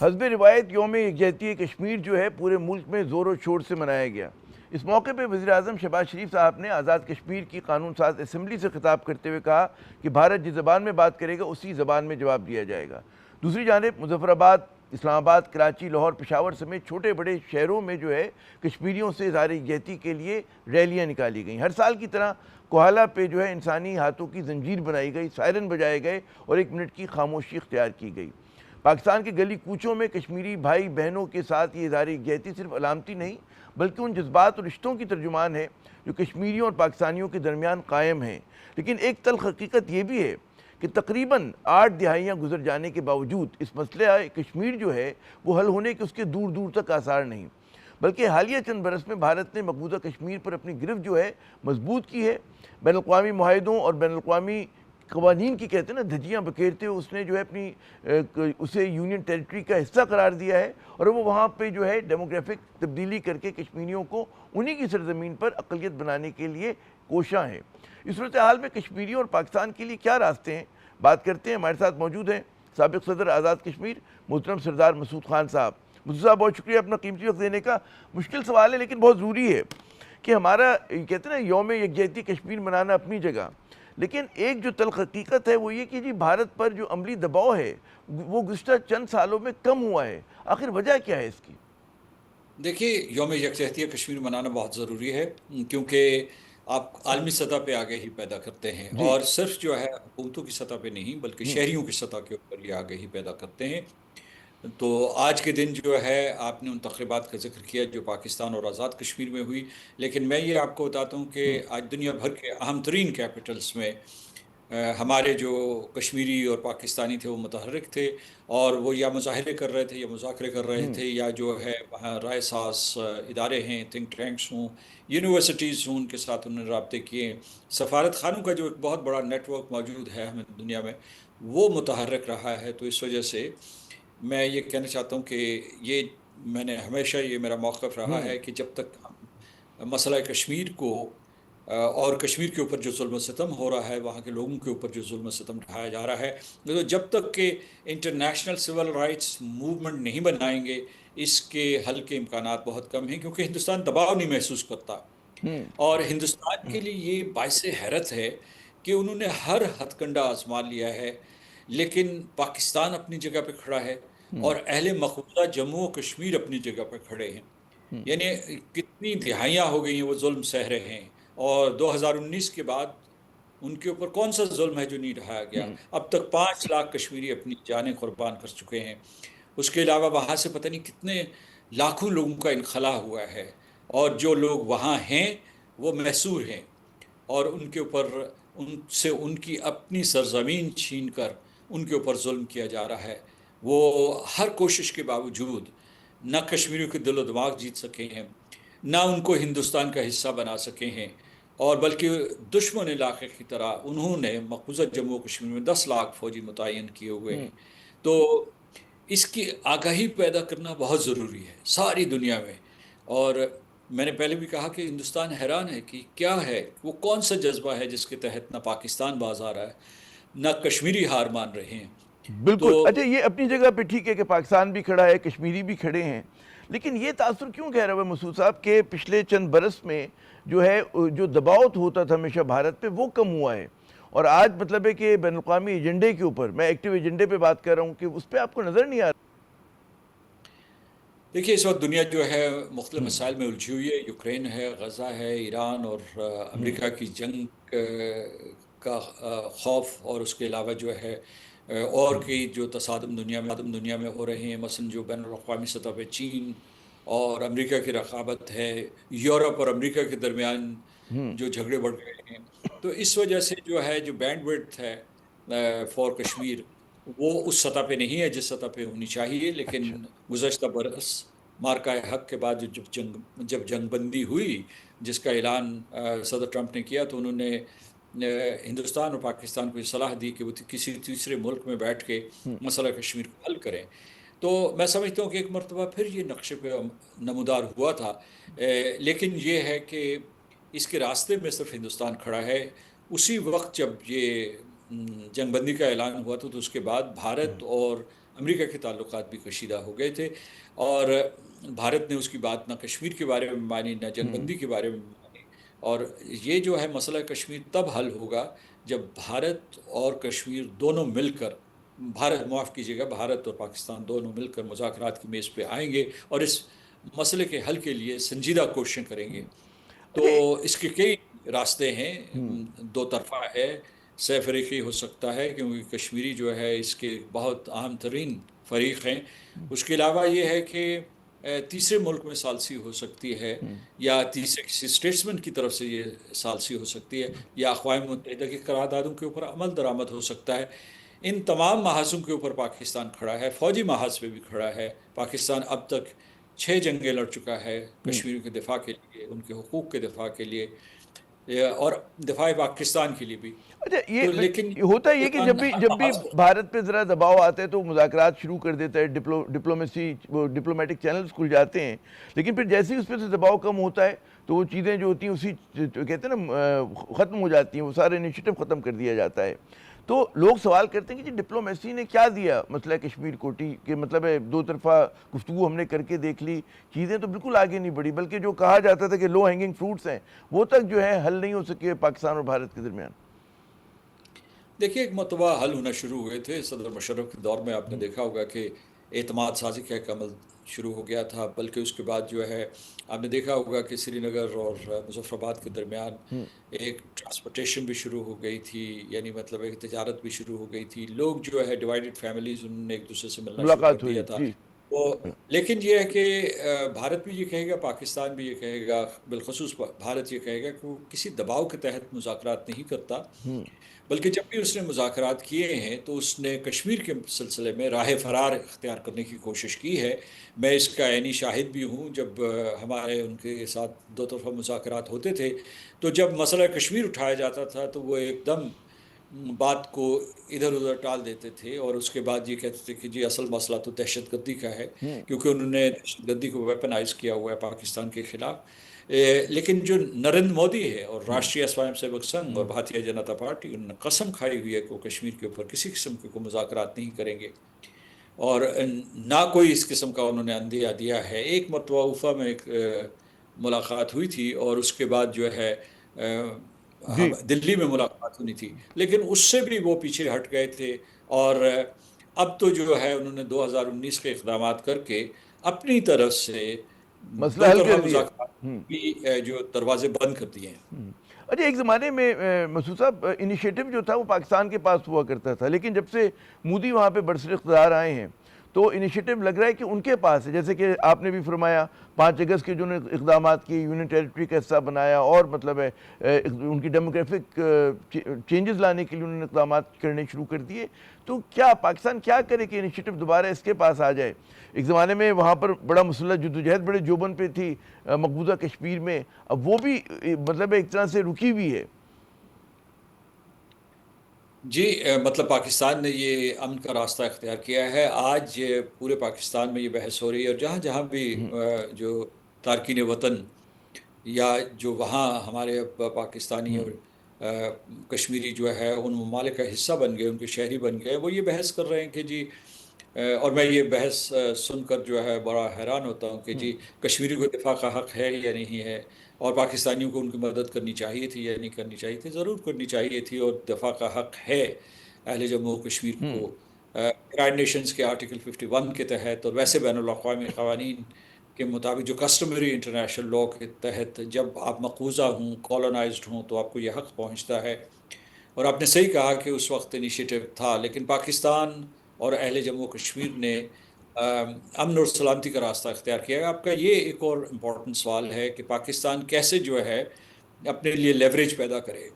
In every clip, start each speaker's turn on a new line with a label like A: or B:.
A: حسب روایت یوم یکجہتی کشمیر جو ہے پورے ملک میں زور و شور سے منایا گیا۔ اس موقع پہ وزیر اعظم شہباز شریف صاحب نے آزاد کشمیر کی قانون ساز اسمبلی سے خطاب کرتے ہوئے کہا کہ بھارت جس زبان میں بات کرے گا اسی زبان میں جواب دیا جائے گا۔ دوسری جانب مظفر آباد، اسلام آباد، کراچی، لاہور، پشاور سمیت چھوٹے بڑے شہروں میں جو ہے کشمیریوں سے اظہار یکجہتی کے لیے ریلیاں نکالی گئیں۔ ہر سال کی طرح کوہالہ پہ جو ہے انسانی ہاتھوں کی زنجیر بنائی گئی، سائرن بجائے گئے اور 1 منٹ کی خاموشی اختیار کی گئی۔ پاکستان کے گلی کوچوں میں کشمیری بھائی بہنوں کے ساتھ یہ اظہار یکجہتی صرف علامتی نہیں بلکہ ان جذبات اور رشتوں کی ترجمان ہے جو کشمیریوں اور پاکستانیوں کے درمیان قائم ہیں۔ لیکن ایک تلخ حقیقت یہ بھی ہے کہ تقریباً 8 دہائیاں گزر جانے کے باوجود اس مسئلہ کشمیر جو ہے وہ حل ہونے کے اس کے دور دور تک آثار نہیں، بلکہ حالیہ چند برس میں بھارت نے مقبوضہ کشمیر پر اپنی گرفت جو ہے مضبوط کی ہے۔ بین الاقوامی معاہدوں اور بین الاقوامی قوانین کی کہتے ہیں نا دھجیاں بکھیرتے ہوئے اس نے جو ہے اپنی اسے یونین ٹیریٹری کا حصہ قرار دیا ہے اور وہ وہاں پہ جو ہے ڈیموگرافک تبدیلی کر کے کشمیریوں کو انہی کی سرزمین پر اقلیت بنانے کے لیے کوشاں ہے۔ اس صورتحال میں کشمیریوں اور پاکستان کے لیے کیا راستے ہیں، بات کرتے ہیں۔ ہمارے ساتھ موجود ہیں سابق صدر آزاد کشمیر محترم سردار مسعود خان صاحب۔ مسعود صاحب بہت شکریہ اپنا قیمتی وقت دینے کا۔ مشکل سوال ہے لیکن بہت ضروری ہے کہ ہمارا کہتے ہیں نا یوم یکجہتی کشمیر منانا اپنی جگہ، لیکن ایک جو تلخ حقیقت ہے وہ یہ کہ جی بھارت پر جو عملی دباؤ ہے وہ گزشتہ چند سالوں میں کم ہوا ہے۔ آخر وجہ کیا ہے اس کی؟
B: دیکھیے، یوم یکجہتی کشمیر منانا بہت ضروری ہے کیونکہ آپ عالمی سطح پہ آگہی پیدا کرتے ہیں،
A: جی
B: اور صرف جو ہے حکومتوں کی سطح پہ نہیں بلکہ شہریوں کی سطح کے اوپر یہ آگہی پیدا کرتے ہیں۔ تو آج کے دن جو ہے آپ نے ان تقریبات کا ذکر کیا جو پاکستان اور آزاد کشمیر میں ہوئی، لیکن میں یہ آپ کو بتاتا ہوں کہ آج دنیا بھر کے اہم ترین کیپٹلز میں ہمارے جو کشمیری اور پاکستانی تھے وہ متحرک تھے، اور وہ یا مظاہرے کر رہے تھے یا مذاکرے کر رہے تھے، یا جو ہے وہاں رائے ساز ادارے ہیں، تھنک ٹینکس ہوں، یونیورسٹیز ہوں، ان کے ساتھ انہوں نے رابطے کیے۔ سفارت خانوں کا جو ایک بہت بڑا نیٹ ورک موجود ہے ہمیں دنیا میں، وہ متحرک رہا ہے۔ تو اس وجہ سے میں یہ کہنا چاہتا ہوں کہ یہ میں نے ہمیشہ یہ میرا موقف رہا ہے کہ جب تک ہم مسئلہ کشمیر کو اور کشمیر کے اوپر جو ظلم و ستم ہو رہا ہے، وہاں کے لوگوں کے اوپر جو ظلم و ستم ڈھایا جا رہا ہے، تو جب تک کہ انٹرنیشنل سول رائٹس موومنٹ نہیں بنائیں گے، اس کے حل کے امکانات بہت کم ہیں، کیونکہ ہندوستان دباؤ نہیں محسوس کرتا۔ اور ہندوستان کے لیے یہ باعث حیرت ہے کہ انہوں نے ہر ہتھ کنڈا آزما لیا ہے، لیکن پاکستان اپنی جگہ پہ کھڑا ہے اور اہل مقبوضہ جموں و کشمیر اپنی جگہ پہ کھڑے ہیں۔ یعنی کتنی دہائیاں ہو گئی ہیں وہ ظلم سہ رہے ہیں، اور 2019 کے بعد ان کے اوپر کون سا ظلم ہے جو نہیں ڈھایا گیا؟ اب تک 5 لاکھ کشمیری اپنی جانیں قربان کر چکے ہیں۔ اس کے علاوہ وہاں سے پتہ نہیں کتنے لاکھوں لوگوں کا انخلا ہوا ہے، اور جو لوگ وہاں ہیں وہ محصور ہیں، اور ان کے اوپر ان سے ان کی اپنی سرزمین چھین کر ان کے اوپر ظلم کیا جا رہا ہے۔ وہ ہر کوشش کے باوجود نہ کشمیریوں کے دل و دماغ جیت سکے ہیں، نہ ان کو ہندوستان کا حصہ بنا سکے ہیں، اور بلکہ دشمن علاقے کی طرح انہوں نے مقبوضہ جموں و کشمیر میں 10 لاکھ فوجی متعین کیے ہوئے ہیں۔ تو اس کی آگاہی پیدا کرنا بہت ضروری ہے ساری دنیا میں۔ اور میں نے پہلے بھی کہا کہ ہندوستان حیران ہے کہ کیا ہے، وہ کون سا جذبہ ہے جس کے تحت نہ پاکستان باز آ رہا ہے، نہ کشمیری ہار مان رہے ہیں۔ تو
A: بالکل۔ اچھا، یہ اپنی جگہ پہ ٹھیک ہے کہ پاکستان بھی کھڑا ہے، کشمیری بھی کھڑے ہیں، لیکن یہ تاثر کیوں کہہ رہا ہے مسعود صاحب کہ پچھلے چند برس میں جو ہے جو دباؤ ہوتا تھا ہمیشہ بھارت پہ وہ کم ہوا ہے، اور آج مطلب ہے کہ بین الاقوامی ایجنڈے کے اوپر، میں ایکٹیو ایجنڈے پہ بات کر رہا ہوں، کہ اس پہ آپ کو نظر نہیں آ رہا؟
B: دیکھیے، اس وقت دنیا جو ہے مختلف مسائل میں الجھی ہوئی ہے۔ یوکرین ہے، غزہ ہے، ایران اور امریکہ کی جنگ کا خوف، اور اس کے علاوہ جو ہے اور کی جو تصادم دنیا میں ہو رہے ہیں، مثلا جو بین الاقوامی سطح پہ چین اور امریکہ کی رقابت ہے، یورپ اور امریکہ کے درمیان جو جھگڑے بڑھ رہے ہیں، تو اس وجہ سے جو ہے جو بینڈ وڈتھ ہے فار کشمیر، وہ اس سطح پہ نہیں ہے جس سطح پہ ہونی چاہیے۔ لیکن
A: اچھا۔
B: گزشتہ برس مارکہ حق کے بعد جب جنگ بندی ہوئی، جس کا اعلان صدر ٹرمپ نے کیا، تو انہوں نے ہندوستان اور پاکستان کو یہ صلاح دی کہ وہ کسی تیسرے ملک میں بیٹھ کے مسئلہ کشمیر کو حل کریں۔ تو میں سمجھتا ہوں کہ ایک مرتبہ پھر یہ نقشے پہ نمودار ہوا تھا، لیکن یہ ہے کہ اس کے راستے میں صرف ہندوستان کھڑا ہے۔ اسی وقت جب یہ جنگ بندی کا اعلان ہوا تھا، تو اس کے بعد بھارت اور امریکہ کے تعلقات بھی کشیدہ ہو گئے تھے، اور بھارت نے اس کی بات نہ کشمیر کے بارے میں مانی، نہ جنگ بندی کے بارے میں مانی. اور یہ جو ہے مسئلہ کشمیر تب حل ہوگا جب بھارت اور کشمیر دونوں مل کر، معاف کیجیے گا، بھارت اور پاکستان دونوں مل کر مذاکرات کی میز پہ آئیں گے اور اس مسئلے کے حل کے لیے سنجیدہ کوششیں کریں گے. تو
A: اچھا.
B: اس کے کئی راستے ہیں، دو طرفہ ہے. سہ فریقی ہو سکتا ہے کیونکہ کشمیری جو ہے اس کے بہت اہم ترین فریق ہیں. اس کے علاوہ یہ ہے کہ تیسرے ملک میں ثالثی ہو سکتی ہے، یا تیسرے کسی اسٹیٹسمن کی طرف سے یہ ثالثی ہو سکتی ہے، یا اقوام متحدہ کی قراردادوں کے اوپر عمل درآمد ہو سکتا ہے. ان تمام محاذوں کے اوپر پاکستان کھڑا ہے، فوجی محاذ پہ بھی کھڑا ہے. پاکستان اب تک 6 جنگیں لڑ چکا ہے کشمیریوں کے دفاع کے لیے، ان کے حقوق کے دفاع کے لیے، اور دفاع پاکستان کے لیے بھی.
A: اچھا
B: تو لیکن
A: یہ ہوتا ہے یہ کہ
B: پاکستان
A: جب
B: ہر
A: بھی
B: محاذ پر،
A: بھارت پہ ذرا دباؤ آتا ہے تو مذاکرات شروع کر دیتا ہے، ڈپلومیٹک چینلز کھل جاتے ہیں، لیکن پھر جیسے ہی اس پہ سے دباؤ کم ہوتا ہے تو وہ چیزیں جو ہوتی ہیں اسی کہتے ہیں نا ختم ہو جاتی ہیں، وہ سارے انیشیٹو ختم کر دیا جاتا ہے. تو لوگ سوال کرتے ہیں کہ جی ڈپلومیسی نے کیا دیا مسئلہ کشمیر کو، کہ مطلب ہے دو طرفہ گفتگو ہم نے کر کے دیکھ لی، چیزیں تو بالکل آگے نہیں بڑھی، بلکہ جو کہا جاتا تھا کہ لو ہینگنگ فروٹس ہیں وہ تک جو ہے حل نہیں ہو سکے پاکستان اور بھارت کے درمیان.
B: دیکھیے ایک مرتبہ حل ہونا شروع ہوئے تھے صدر مشرف کے دور میں. آپ نے دیکھا ہوگا کہ اعتماد سازی کا ایک عمل شروع ہو گیا تھا، بلکہ اس کے بعد جو ہے آپ نے دیکھا ہوگا کہ سری نگر اور مظفر آباد کے درمیان ایک ٹرانسپورٹیشن بھی شروع ہو گئی تھی، یعنی مطلب ایک تجارت بھی شروع ہو گئی تھی. لوگ جو ہے ڈیوائیڈڈ فیملیز، انہوں نے ایک دوسرے سے ملنا شروع کر
A: ملاقات ہوئی
B: دیا تھا.
A: جی.
B: لیکن یہ ہے کہ بھارت بھی یہ کہے گا، پاکستان بھی یہ کہے گا، بالخصوص بھارت یہ کہے گا کہ وہ کسی دباؤ کے تحت مذاکرات نہیں کرتا، بلکہ جب بھی اس نے مذاکرات کیے ہیں تو اس نے کشمیر کے سلسلے میں راہ فرار اختیار کرنے کی کوشش کی ہے. میں اس کا عینی شاہد بھی ہوں. جب ہمارے ان کے ساتھ دو طرفہ مذاکرات ہوتے تھے تو جب مسئلہ کشمیر اٹھایا جاتا تھا تو وہ ایک دم بات کو ادھر ادھر ٹال دیتے تھے، اور اس کے بعد یہ کہتے تھے کہ جی اصل مسئلہ تو دہشت گردی کا ہے، کیونکہ انہوں نے دہشت گردی کو ویپنائز کیا ہوا ہے پاکستان کے خلاف. لیکن جو نریندر مودی ہے اور راشٹریہ سوائم سیوک سنگھ اور بھارتیہ جنتا پارٹی، انہوں نے قسم کھائی ہوئی ہے کہ وہ کشمیر کے اوپر کسی قسم کے کوئی مذاکرات نہیں کریں گے، اور نہ کوئی اس قسم کا انہوں نے اندیہ دیا ہے. ایک مرتبہ وفا میں ایک ملاقات ہوئی تھی، اور اس کے بعد جو ہے
A: جی.
B: دلی میں ملاقات ہونی تھی، لیکن اس سے بھی وہ پیچھے ہٹ گئے تھے. اور اب تو جو ہے انہوں نے 2019 کے اقدامات کر کے اپنی طرف سے
A: مسئلہ
B: دو
A: حل
B: طرفہ
A: کر دیا.
B: مذاکرات بھی جو دروازے بند کر دیے ہیں.
A: اچھا ایک زمانے میں مسعود صاحب انیشیٹو جو تھا وہ پاکستان کے پاس ہوا کرتا تھا، لیکن جب سے مودی وہاں پہ برسر اقتدار آئے ہیں تو انیشیٹو لگ رہا ہے کہ ان کے پاس ہے. جیسے کہ آپ نے بھی فرمایا 5 اگست کے جو نے اقدامات کی، یونین ٹیریٹری کا حصہ بنایا، اور مطلب ہے ان کی ڈیموگرافک چینجز لانے کے لیے انہوں نے اقدامات کرنے شروع کر دیے. تو کیا پاکستان کیا کرے کہ انیشیٹو دوبارہ اس کے پاس آ جائے؟ ایک زمانے میں وہاں پر بڑا مسلح جدوجہد بڑے جوبن پہ تھی مقبوضہ کشمیر میں، اب وہ بھی مطلب ایک طرح سے رکی ہوئی ہے.
B: جی مطلب پاکستان نے یہ امن کا راستہ اختیار کیا ہے. آج پورے پاکستان میں یہ بحث ہو رہی ہے، اور جہاں جہاں بھی جو تارکین وطن یا جو وہاں ہمارے پاکستانی اور کشمیری جو ہے ان ممالک کا حصہ بن گئے، ان کے شہری بن گئے، وہ یہ بحث کر رہے ہیں کہ جی اور میں یہ بحث سن کر جو ہے بڑا حیران ہوتا ہوں کہ جی کشمیری کو دفاع کا حق ہے یا نہیں ہے، اور پاکستانیوں کو ان کی مدد کرنی چاہیے تھی یا نہیں کرنی چاہیے تھی. ضرور کرنی چاہیے تھی، اور دفاع کا حق ہے اہل جموں و کشمیر کو یونائیٹڈ نیشنز کے آرٹیکل 51 کے تحت، اور ویسے بین الاقوامی قوانین کے مطابق جو کسٹمری انٹرنیشنل لاء کے تحت جب آپ مقبوضہ ہوں، کالونائزڈ ہوں، تو آپ کو یہ حق پہنچتا ہے. اور آپ نے صحیح کہا کہ اس وقت انیشیٹو تھا، لیکن پاکستان اور اہل جموں و کشمیر نے امن اور سلامتی کا راستہ اختیار کیا ہے. آپ کا یہ ایک اور امپورٹنٹ سوال ہے کہ پاکستان کیسے جو ہے اپنے لیے لیوریج پیدا کرے،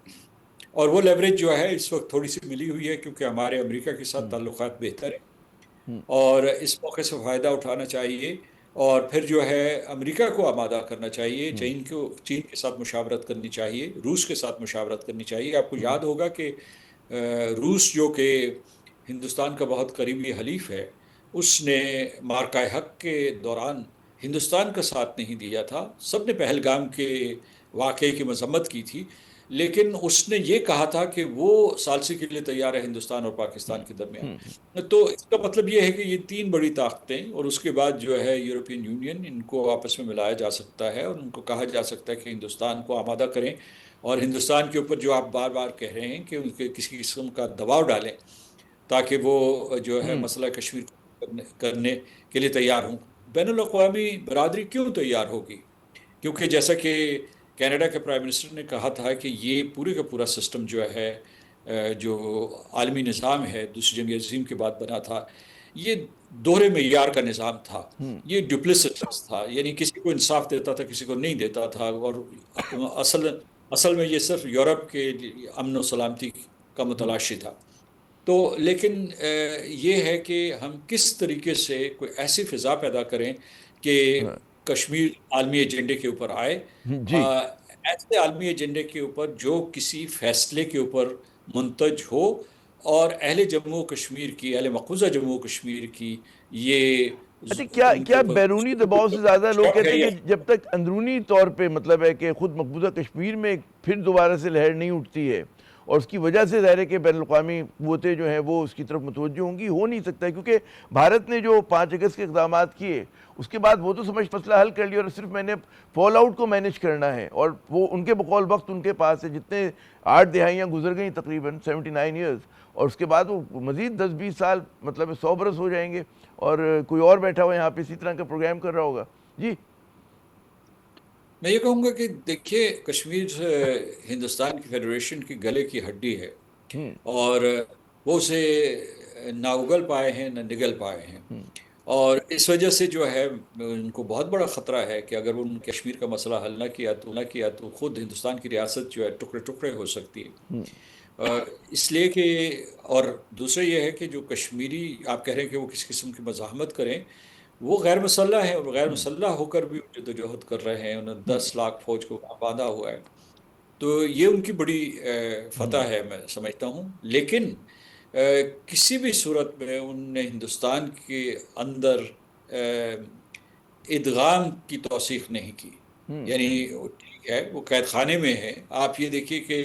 B: اور وہ لیوریج جو ہے اس وقت تھوڑی سی ملی ہوئی ہے کیونکہ ہمارے امریکہ کے ساتھ تعلقات بہتر ہیں، اور اس موقع سے فائدہ اٹھانا چاہیے. اور پھر جو ہے امریکہ کو آمادہ کرنا چاہیے، چین کے ساتھ مشاورت کرنی چاہیے، روس کے ساتھ مشاورت کرنی چاہیے. آپ کو یاد ہوگا کہ روس جو کہ ہندوستان کا بہت قریبی حلیف ہے، اس نے مارکہ حق کے دوران ہندوستان کا ساتھ نہیں دیا تھا. سب نے پہلگام کے واقعے کی مذمت کی تھی، لیکن اس نے یہ کہا تھا کہ وہ ثالثی کے لیے تیار ہے ہندوستان اور پاکستان کے درمیان. تو اس کا مطلب یہ ہے کہ یہ تین بڑی طاقتیں اور اس کے بعد جو ہے یورپین یونین، ان کو آپس میں ملایا جا سکتا ہے اور ان کو کہا جا سکتا ہے کہ ہندوستان کو آمادہ کریں، اور ہندوستان کے اوپر جو آپ بار بار کہہ رہے ہیں کہ ان کے کسی قسم کا دباؤ ڈالیں تاکہ وہ جو ہے مسئلہ کشمیر کو کرنے کے لیے تیار ہوں. بین الاقوامی برادری کیوں تیار ہوگی؟ کیونکہ جیسا کہ کینیڈا کے پرائم منسٹر نے کہا تھا کہ یہ پورے کا پورا سسٹم جو ہے جو عالمی نظام ہے دوسری جنگ عظیم کے بعد بنا تھا، یہ دوہرے معیار کا نظام تھا، یہ ڈپلیسٹس تھا، یعنی کسی کو انصاف دیتا تھا کسی کو نہیں دیتا تھا، اور اصل میں یہ صرف یورپ کے امن و سلامتی کا متلاشی تھا. تو لیکن یہ ہے کہ ہم کس طریقے سے کوئی ایسی فضا پیدا کریں کہ کشمیر عالمی ایجنڈے کے اوپر آئے،
A: جی
B: ایسے عالمی ایجنڈے کے اوپر جو کسی فیصلے کے اوپر منتج ہو، اور اہل جموں و کشمیر کی، اہل مقبوضہ جموں و کشمیر کی یہ
A: اچھا،
B: ان کے
A: کیا
B: اوپر
A: بیرونی دباؤ سے زیادہ لوگ
B: شک
A: کہتے
B: ہے
A: ہیں
B: یا
A: کہ جب تک اندرونی طور پہ مطلب ہے کہ خود مقبوضہ کشمیر میں پھر دوبارہ سے لہر نہیں اٹھتی ہے، اور اس کی وجہ سے ظاہر ہے کہ بین الاقوامی قوتیں جو ہیں وہ اس کی طرف متوجہ ہوں گی، ہو نہیں سکتا ہے. کیونکہ بھارت نے جو 5 اگست کے اقدامات کیے اس کے بعد وہ تو سمجھ مسئلہ حل کر لیا، اور صرف میں نے فال آؤٹ کو مینیج کرنا ہے، اور وہ ان کے بقول وقت ان کے پاس ہے جتنے 8 دہائیاں گزر گئیں تقریباً 79 ایئرز، اور اس کے بعد وہ مزید 10-20 سال مطلب 100 برس ہو جائیں گے، اور کوئی اور بیٹھا ہوا یہاں پہ اسی طرح کا پروگرام کر رہا ہوگا. جی
B: میں یہ کہوں گا کہ دیکھیے، کشمیر ہندوستان کی فیڈریشن کی گلے کی ہڈی ہے، اور وہ اسے نہ اگل پائے ہیں نہ نگل پائے ہیں، اور اس وجہ سے جو ہے ان کو بہت بڑا خطرہ ہے کہ اگر ان کشمیر کا مسئلہ حل نہ کیا تو خود ہندوستان کی ریاست جو ہے ٹکڑے ٹکڑے ہو سکتی ہے. اس لیے کہ، اور دوسرا یہ ہے کہ جو کشمیری آپ کہہ رہے ہیں کہ وہ کسی قسم کی مزاحمت کریں، وہ غیر مسلح ہیں، اور غیر مسلح ہو کر بھی جدوجہد کر رہے ہیں، انہوں نے 10 لاکھ فوج کو باندھا ہوا ہے. تو یہ ان کی بڑی فتح ہے میں سمجھتا ہوں. لیکن کسی بھی صورت میں ان نے ہندوستان کے اندر ادغام کی توثیق نہیں کی. یعنی ٹھیک ہے وہ قید خانے میں ہے، آپ یہ دیکھیے کہ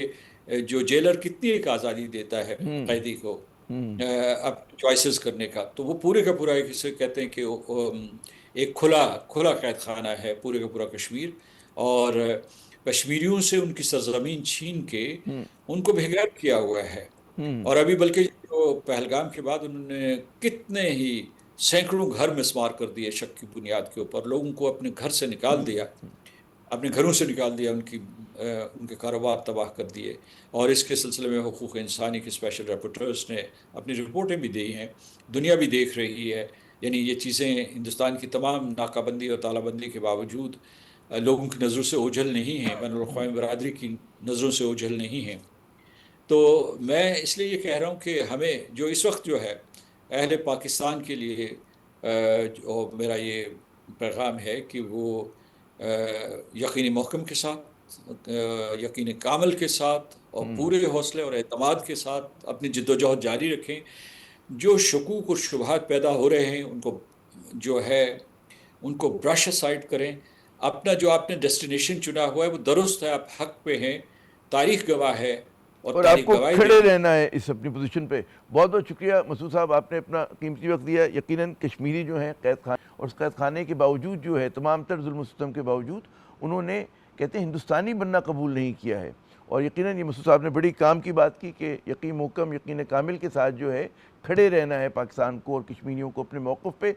B: جو جیلر کتنی ایک آزادی دیتا ہے قیدی کو اب چوائسز کرنے کا، تو وہ پورے کا پورا ایک اسے کہتے ہیں کہ ایک کھلا قید خانہ ہے پورے کا پورا کشمیر، اور کشمیریوں سے ان کی سرزمین چھین کے ان کو بھیگار کیا ہوا ہے. اور ابھی بلکہ جو پہلگام کے بعد انہوں نے کتنے ہی سینکڑوں گھر مسمار کر دیے شک کی بنیاد کے اوپر، لوگوں کو اپنے گھر سے نکال دیا، اپنے گھروں سے نکال دیا، ان کے کاروبار تباہ کر دیے. اور اس کے سلسلے میں حقوق انسانی کے اسپیشل رپورٹرز نے اپنی رپورٹیں بھی دی ہیں، دنیا بھی دیکھ رہی ہے. یعنی یہ چیزیں ہندوستان کی تمام ناکہ بندی اور تالہ بندی کے باوجود لوگوں کی نظروں سے اوجھل نہیں ہیں، بین الاقوامی برادری کی نظروں سے اوجھل نہیں ہیں. تو میں اس لیے یہ کہہ رہا ہوں کہ ہمیں جو اس وقت جو ہے اہل پاکستان کے لیے جو میرا یہ پیغام ہے کہ وہ یقین محکم کے ساتھ، یقین کامل کے ساتھ، اور پورے حوصلے اور اعتماد کے ساتھ اپنی جد و جہد جاری رکھیں. جو شکوک اور شبہات پیدا ہو رہے ہیں ان کو جو ہے ان کو برش اسائڈ کریں. اپنا جو آپ نے ڈیسٹینیشن چنا ہوا ہے وہ درست ہے، آپ حق پہ ہیں، تاریخ گواہ ہے،
A: اور آپ
B: تاریخ
A: کو
B: گواہی
A: کھڑے
B: دے.
A: رہنا ہے اس اپنی پوزیشن پہ. بہت بہت شکریہ مسعود صاحب، آپ نے اپنا قیمتی وقت دیا. یقیناً کشمیری جو ہیں قید خانے، اور اس قید خانے کے باوجود جو ہے تمام تر ظلم و ستم کے باوجود انہوں نے کہتے ہیں ہندوستانی بننا قبول نہیں کیا ہے. اور یقیناً یہ مسعود صاحب نے بڑی کام کی بات کی کہ یقین محکم، یقین کامل کے ساتھ جو ہے کھڑے رہنا ہے پاکستان کو اور کشمیریوں کو اپنے موقف پہ.